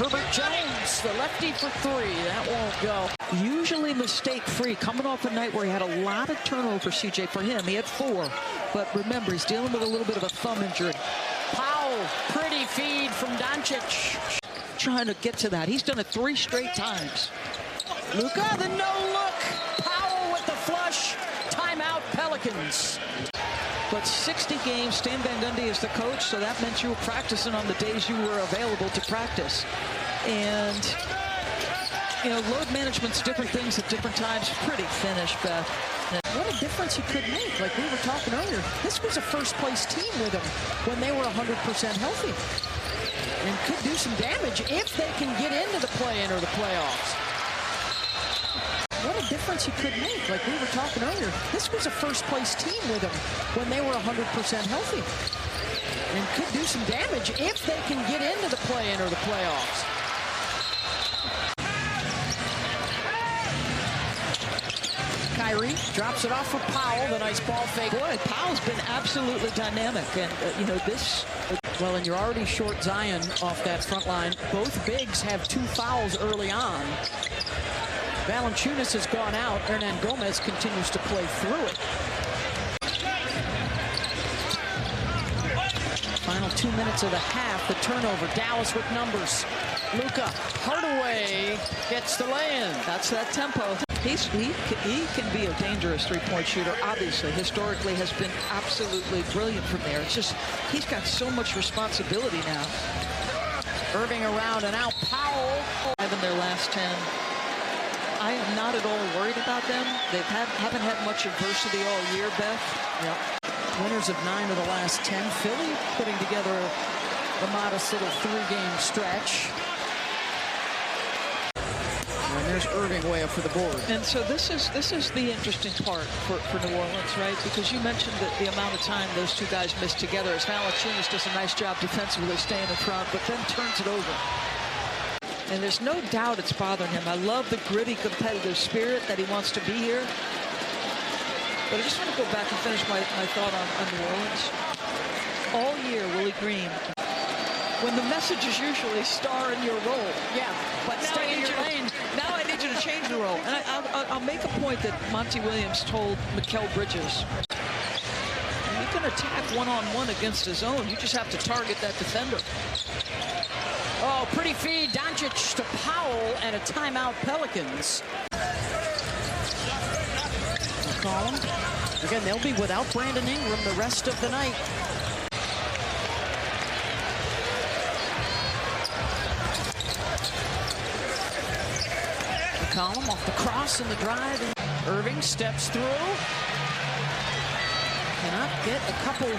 Herbert Jones, the lefty for three. That won't go. Usually mistake-free, coming off a night where he had a lot of turnovers, CJ, for him. He had 4. But remember, he's dealing with a little bit of a thumb injury. Powell, pretty feed from Doncic. Trying to get to that. He's done it 3 straight times. Luka, the no-look. Powell with the flush. Timeout, Pelicans. But 60 games, Stan Van Gundy is the coach, so that meant you were practicing on the days you were available to practice. And, you know, load management's different things at different times. Pretty finished, Beth. What a difference he could make. Like we were talking earlier, this was a first-place team with him when they were 100% healthy. And could do some damage if they can get into the play-in or the playoffs. What a difference he could make. Like we were talking earlier, this was a first-place team with him when they were 100% healthy. And could do some damage if they can get into the play-in or the playoffs. Kyrie drops it off for Powell. The nice ball fake. Boy, Powell's been absolutely dynamic. And, you know, this... Well, and you're already short Zion off that front line. Both bigs have 2 fouls early on. Valanciunas has gone out. Hernan Gomez continues to play through it. Final 2 minutes of the half. The turnover. Dallas with numbers. Luka Hardaway gets the lay-in. That's that tempo. He can be a dangerous three-point shooter. Obviously, historically has been absolutely brilliant from there. It's just he's got so much responsibility now. Irving around and out. Powell. In their last 10. I am not at all worried about them. They haven't had much adversity all year, Beth. Yep. Winners of 9 of the last 10. Philly putting together a modest little 3-game stretch. And there's Irving way up for the board. And so this is the interesting part for New Orleans, right? Because you mentioned that the amount of time those 2 guys missed together as Valanciunas does a nice job defensively staying in front, but then turns it over. And there's no doubt it's bothering him. I love the gritty, competitive spirit that he wants to be here. But I just want to go back and finish my thought on New Orleans. All year, Willie Green, when the message is usually star in your role. Yeah, but stay in your lane. Now I need you to change the role. And I'll make a point that Monty Williams told Mikal Bridges. You can attack one-on-one against his own. You just have to target that defender. Oh, pretty feed. Doncic to Powell and a timeout, Pelicans. McCollum. Again, they'll be without Brandon Ingram the rest of the night. McCollum off the cross and the drive. Irving steps through. Cannot get a couple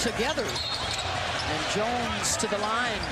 together. And Jones to the line.